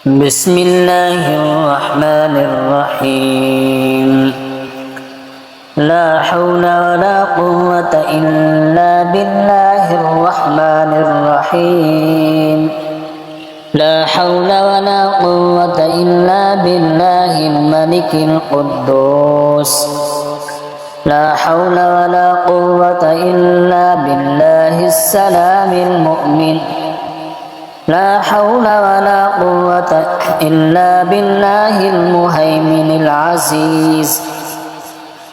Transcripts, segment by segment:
بسم الله الرحمن الرحيم لا حول ولا قوة إلا بالله الرحمن الرحيم لا حول ولا قوة إلا بالله الملك القدوس لا حول ولا قوة إلا بالله السلام المؤمن لا حول ولا قوة إلا بالله المهيمن العزيز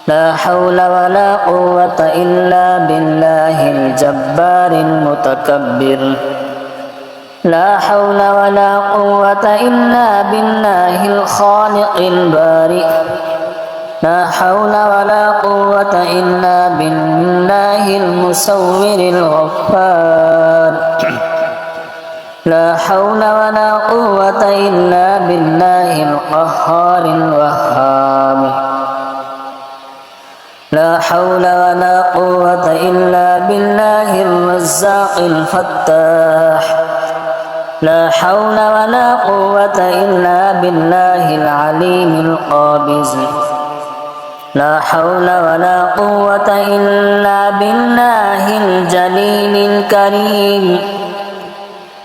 لا حول ولا قوة إلا بالله الجبار المتكبر لا حول ولا قوة إلا بالله الخالق البارئ لا حول ولا قوة إلا بالله المصور الغفار لا حول ولا قوة إلا بالله القهار الوهاب لا حول ولا قوة إلا بالله الرزاق الفتاح لا حول ولا قوة إلا بالله العليم القابض لا حول ولا قوة إلا بالله الجليل الكريم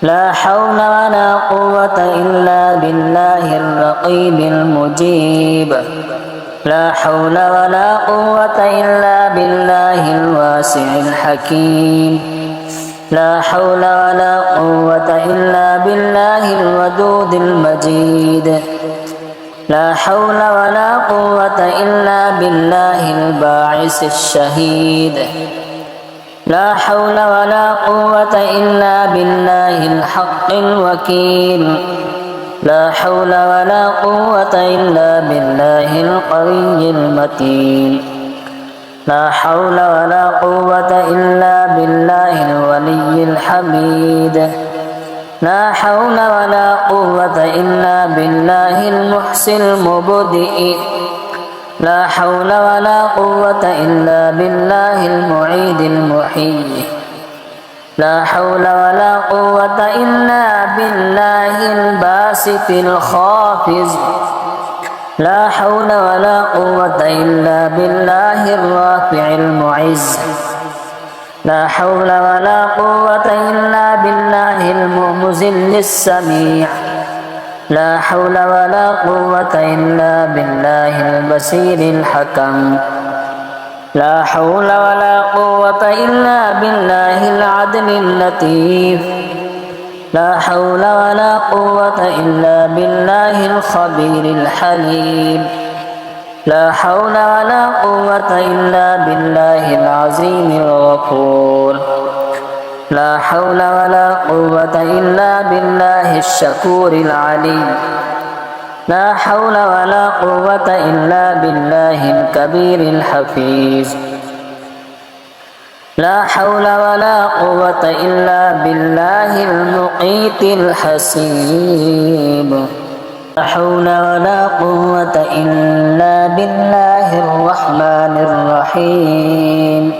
لا حول ولا قوة إلا بالله الرقيب المجيب لا حول ولا قوة إلا بالله الواسع الحكيم لا حول ولا قوة إلا بالله الودود المجيد لا حول ولا قوة إلا بالله الباعث الشهيد لا حول ولا قوة إلا بالله الحق الوكيل لا حول ولا قوة إلا بالله القوي المتين لا حول ولا قوة إلا بالله الولي الحميد لا حول ولا قوة إلا بالله المحسن المبدئ لا حول ولا قوة إلا بالله المعيد المحيي لا حول ولا قوة إلا بالله الباسط الخافض لا حول ولا قوة إلا بالله الرافع المعز لا حول ولا قوة إلا بالله المذل السميع لا حول ولا قوة إلا بالله البصير الحكم لا حول ولا قوة إلا بالله العدل اللطيف لا حول ولا قوة إلا بالله الخبير الحليم لا حول ولا قوة إلا بالله العظيم الغفور لا حول ولا قوة إلا بالله الشكور العليم لا حول ولا قوة إلا بالله الكبير الحفيظ لا حول ولا قوة إلا بالله المقيت الحسيب لا حول ولا قوة إلا بالله الرحمن الرحيم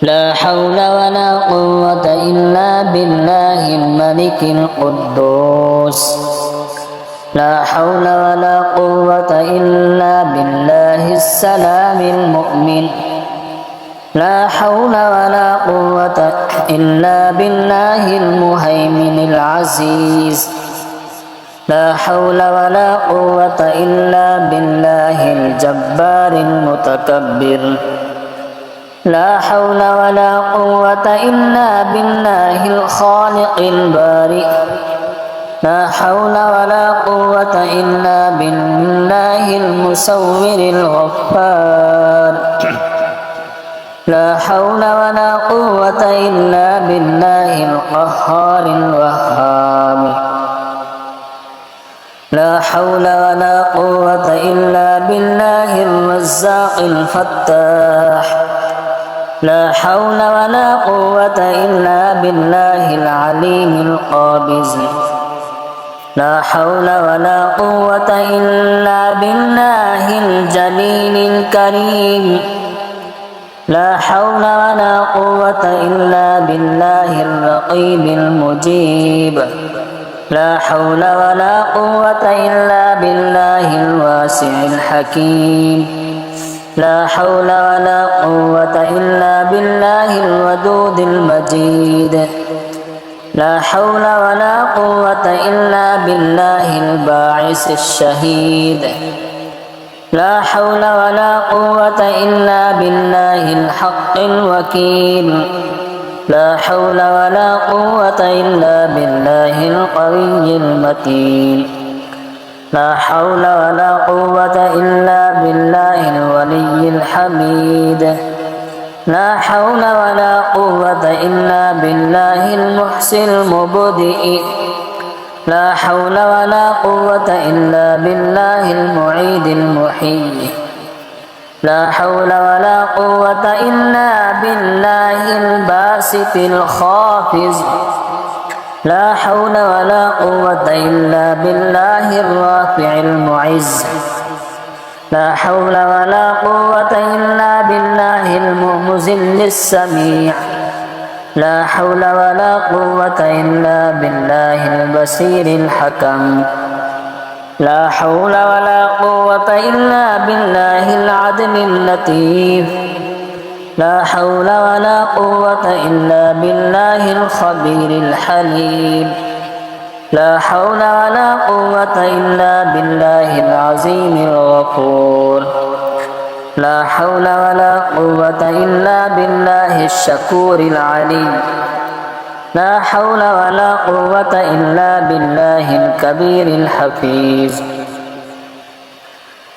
لا حول ولا قوة إلا بالله الملك القدوس لا حول ولا قوة إلا بالله السلام المؤمن لا حول ولا قوة إلا بالله المهيمن العزيز لا حول ولا قوة إلا بالله الجبار المتكبر لا حول ولا قوة إلا بالله الخالق البارئ لا حول ولا قوة إلا بالله المصور الغفار لا حول ولا قوة إلا بالله القهار الوهاب لا حول ولا قوة إلا بالله الرزاق الفتاح لا حول ولا قوة إلا بالله العليم القابض لا حول ولا قوة إلا بالله الجليل الكريم لا حول ولا قوة إلا بالله الرقيب المجيب لا حول ولا قوة إلا بالله الواسع الحكيم لا حول ولا قوة إلا بالله الودود المجيد لا حول ولا قوة إلا بالله الباعث الشهيد لا حول ولا قوة إلا بالله الحق الوكيل لا حول ولا قوة إلا بالله القوي المتين لا حول ولا قوة إلا بالله الولي الحميد لا حول ولا قوة إلا بالله المحسن المبدئ لا حول ولا قوة إلا بالله المعيد المحيي لا حول ولا قوة إلا بالله الباسط الخافض لا حول ولا قوة إلا بالله الرافع المعز لا حول ولا قوة إلا بالله المذل السميع لا حول ولا قوة إلا بالله البصير الحكم لا حول ولا قوة إلا بالله العدل اللطيف لا حول ولا قوة إلا بالله الخبير الحليم لا حول ولا قوة إلا بالله العظيم الغفور لا حول ولا قوة إلا بالله الشكور العليم لا حول ولا قوة إلا بالله الكبير الحفيظ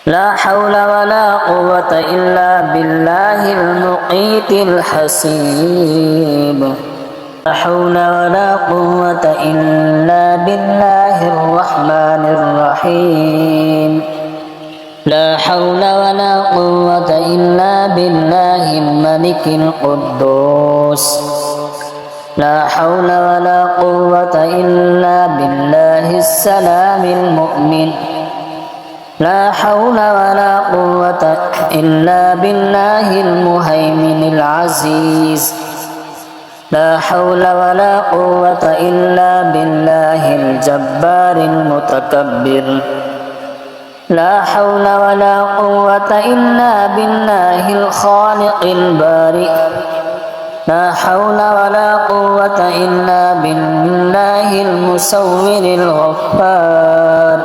لا حول ولا قوة إلا بالله المقيت الحسيب لا حول ولا قوة إلا بالله الرحمن الرحيم لا حول ولا قوة إلا بالله الملك القدوس لا حول ولا قوة إلا بالله السلام المؤمن لا حول ولا قوة إلا بالله المهيمن العزيز لا حول ولا قوة إلا بالله الجبار المتكبر لا حول ولا قوة إلا بالله الخالق البارئ لا حول ولا قوة إلا بالله المصور الغفار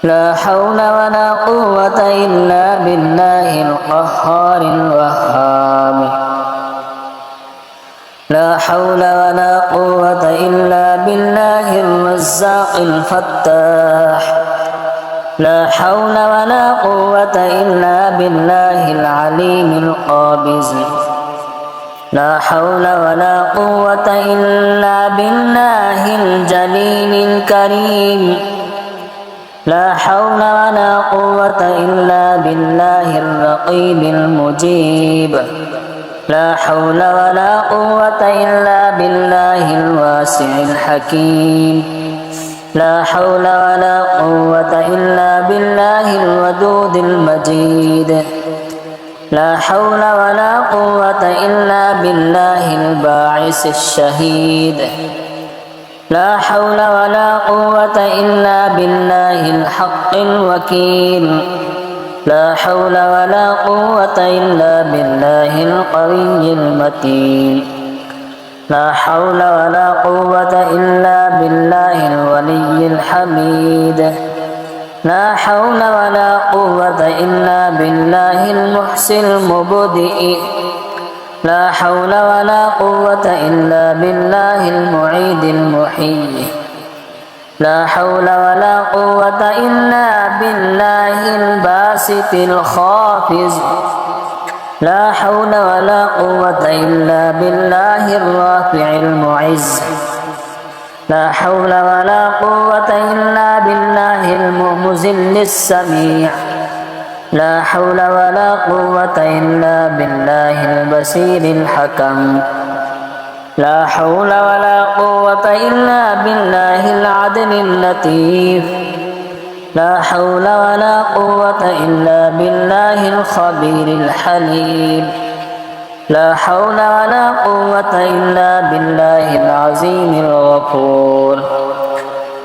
لا حول ولا قوة إلا بالله القهار الوهاب لا حول ولا قوة إلا بالله الرزاق الفتاح لا حول ولا قوة إلا بالله العليم القابض لا حول ولا قوة إلا بالله الجليل الكريم لا حول ولا قوة إلا بالله الرقيب المجيب لا حول ولا قوة إلا بالله الواسع الحكيم لا حول ولا قوة إلا بالله الودود المجيد لا حول ولا قوة إلا بالله الباعث الشهيد لا حول ولا قوة إلا بالله الحق الوكيل لا حول ولا قوة إلا بالله القوي المتين لا حول ولا قوة إلا بالله الولي الحميد لا حول ولا قوة إلا بالله المحسن المبدئ لا حول ولا قوة إلا بالله المعيد المحيي لا حول ولا قوة إلا بالله الباسط الخافض لا حول ولا قوة إلا بالله الرافع المعز لا حول ولا قوة إلا بالله المذل السميع لا حول ولا قوة إلا بالله البصير الحكم لا حول ولا قوة إلا بالله العدل اللطيف لا حول ولا قوة إلا بالله الخبير الحليم لا حول ولا قوة إلا بالله العظيم الغفور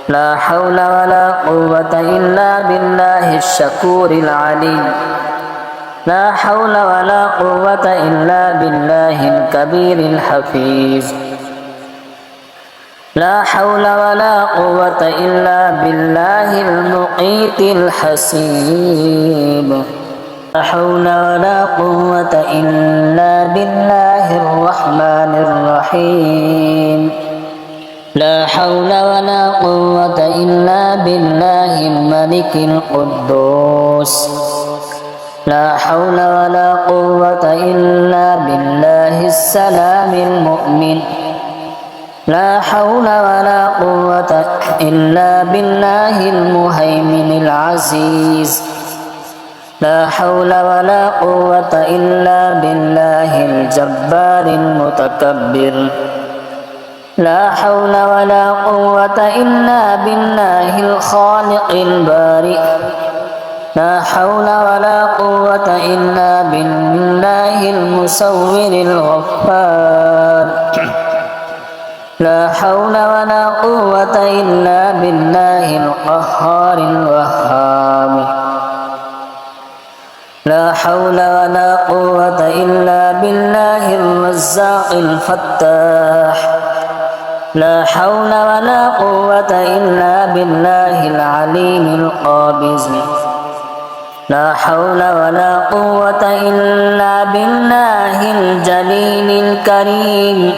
لا حول ولا قوة إلا بالله الشكور العليم لا حول ولا قوة إلا بالله الكبير الحفيظ لا حول ولا قوة إلا بالله المقيت الحسيب لا حول ولا قوة إلا بالله الرحمن الرحيم لا حول ولا قوة إلا بالله الملك القدوس لا حول ولا قوة إلا بالله السلام المؤمن لا حول ولا قوة إلا بالله المهيمن العزيز لا حول ولا قوة إلا بالله الجبار المتكبر لا حول ولا قوة إلا بالله الخالق البارئ لا حول ولا قوة إلا بالله المصور الغفار لا حول ولا قوة إلا بالله القهار الوهاب لا حول ولا قوة إلا بالله الرزاق الفتاح لا حول ولا قوة إلا بالله العليم القابض لا حول ولا قوة إلا بالله الجليل الكريم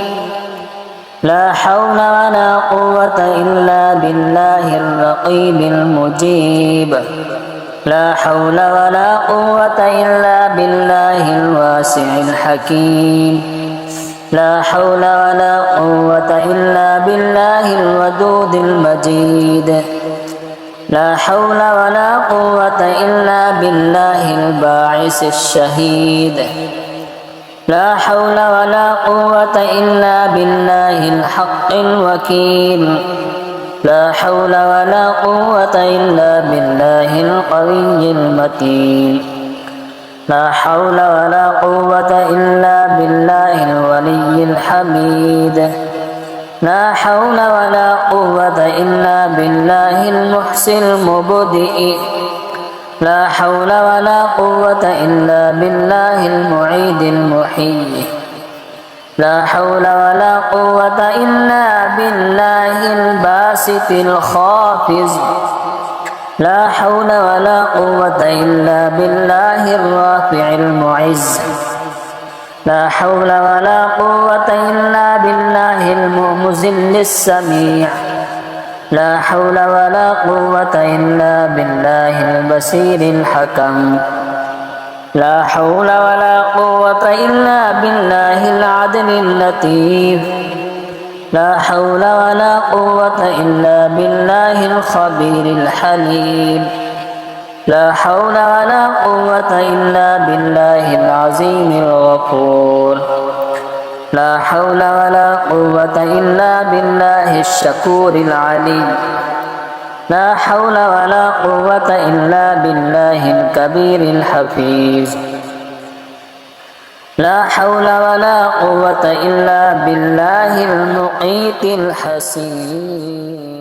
لا حول ولا قوة إلا بالله الرقيب المجيب لا حول ولا قوة إلا بالله الواسع الحكيم لا حول ولا قوة إلا بالله الودود المجيد لا حول ولا قوة إلا بالله الباعث الشهيد لا حول ولا قوة إلا بالله الحق الوكيل لا حول ولا قوة إلا بالله القوي المتين لا حول ولا قوة إلا بالله الولي الحميد لا حول ولا قوة إلا بالله المحسن المبدئ لا حول ولا قوة إلا بالله المعيد المحيي لا حول ولا قوة إلا بالله الباسط الخافض لا حول ولا قوة إلا بالله الرافع المعز لا حول ولا قوة إلا بالله المذل السميع لا حول ولا قوة إلا بالله البصير الحكم لا حول ولا قوة إلا بالله العدل اللطيف لا حول ولا قوة إلا بالله الخبير الحليم لا حول ولا قوة إلا بالله العظيم الغفور لا حول ولا قوة إلا بالله الشكور العليم لا حول ولا قوة إلا بالله الكبير الحفيظ لا حول ولا قوة إلا بالله المقيت الحسيب